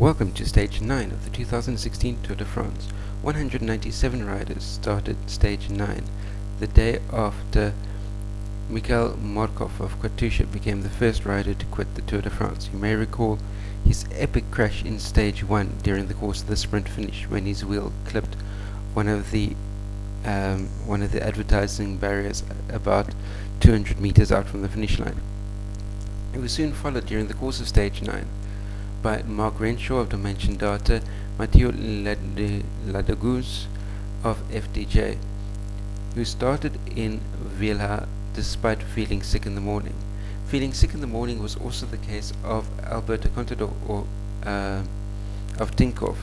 Welcome to Stage 9 of the 2016 Tour de France. 197 riders started Stage 9 the day after Mikhail Markov of Katusha became the first rider to quit the Tour de France. You may recall his epic crash in Stage 1 during the course of the sprint finish when his wheel clipped one of the advertising barriers about 200 meters out from the finish line. It was soon followed during the course of Stage 9 by Mark Renshaw of Dimension Data, Matteo Ladaguz of FDJ, who started in Villa despite feeling sick in the morning. Feeling sick in the morning was also the case of Alberto Contador of Tinkoff,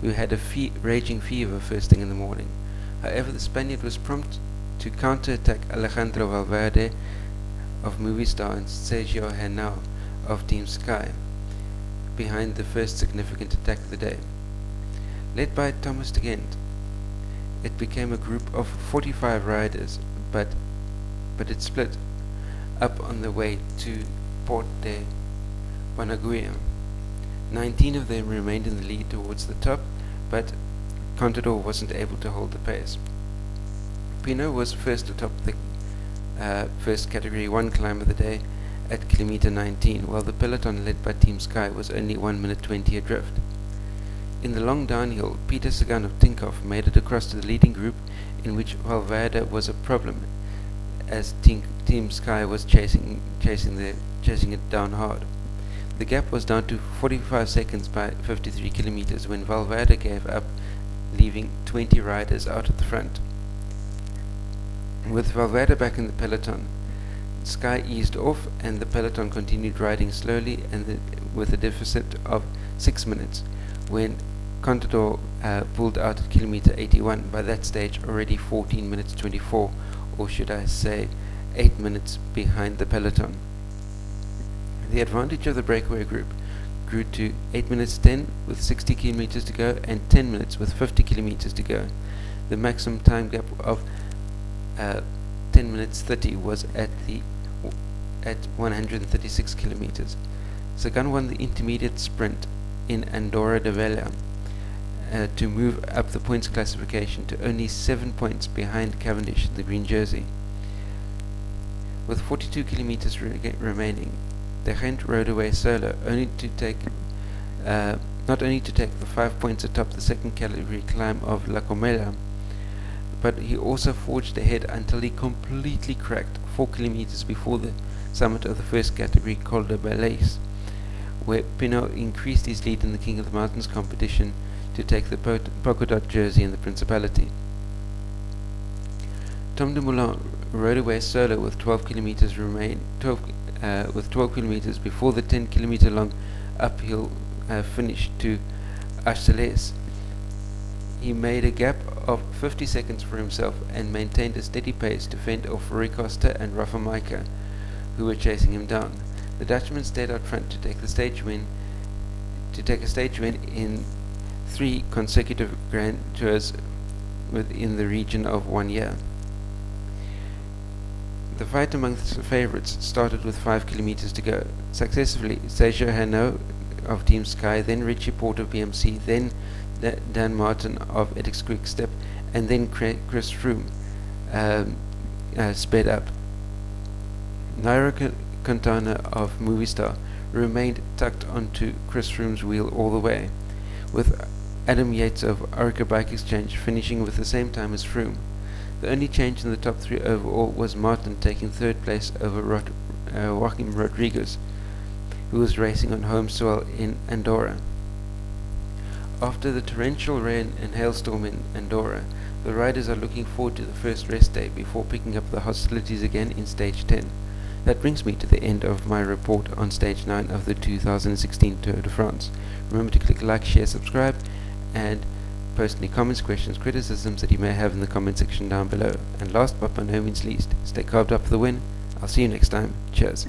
who had a raging fever first thing in the morning. However, the Spaniard was prompt to counter-attack Alejandro Valverde of Movistar and Sergio Henao of Team Sky behind the first significant attack of the day. Led by Thomas de Gent, it became a group of 45 riders, but it split up on the way to Porte Panaguia. 19 of them remained in the lead towards the top, but Contador wasn't able to hold the pace. Pino was first atop the first Category 1 climb of the day at kilometer 19, while the peloton led by Team Sky was only 1 minute 20 adrift. In the long downhill, Peter Sagan of Tinkoff made it across to the leading group, in which Valverde was a problem, as Team Sky was chasing it down hard. The gap was down to 45 seconds by 53 kilometers when Valverde gave up, leaving 20 riders out at the front. With Valverde back in the peloton, Sky eased off and the peloton continued riding slowly and with a deficit of 6 minutes when Contador pulled out at kilometer 81, by that stage already 14 minutes 24, or should I say 8 minutes behind the peloton. The advantage of the breakaway group grew to 8 minutes 10 with 60 kilometers to go and 10 minutes with 50 kilometers to go. The maximum time gap of 10 minutes 30 was at 136 kilometers. Sagan won the intermediate sprint in Andorra de Vella to move up the points classification to only 7 points behind Cavendish in the green jersey. With 42 kilometers remaining, De Gent rode away solo, not only to take the 5 points atop the second category climb of La Comela, but he also forged ahead until he completely cracked 4 kilometers before the summit of the first category Col de Balais, where Pinot increased his lead in the King of the Mountains competition to take the polka dot jersey in the Principality. Tom Dumoulin rode away solo with 12 kilometers before the 10 kilometer long uphill finish to Argelès. He made a gap of 50 seconds for himself and maintained a steady pace to fend off Rui Costa and Rafa Majka, who were chasing him down. The Dutchman stayed out front to take a stage win in 3 consecutive Grand Tours within the region of 1 year. The fight amongst the favourites started with 5 kilometers to go. Successively, Sergio Henao of Team Sky, then Richie Porte of BMC, then Dan Martin of Edix Quick-Step, and then Chris Froome sped up. Nairo Quintana of Movistar remained tucked onto Chris Froome's wheel all the way, with Adam Yates of Orica Bike Exchange finishing with the same time as Froome. The only change in the top 3 overall was Martin taking 3rd place over Joaquim Rodriguez, who was racing on home soil in Andorra. After the torrential rain and hailstorm in Andorra, the riders are looking forward to the first rest day before picking up the hostilities again in Stage 10. That brings me to the end of my report on Stage 9 of the 2016 Tour de France. Remember to click like, share, subscribe, and post any comments, questions, criticisms that you may have in the comment section down below. And last but by no means least, stay carved up for the win. I'll see you next time. Cheers.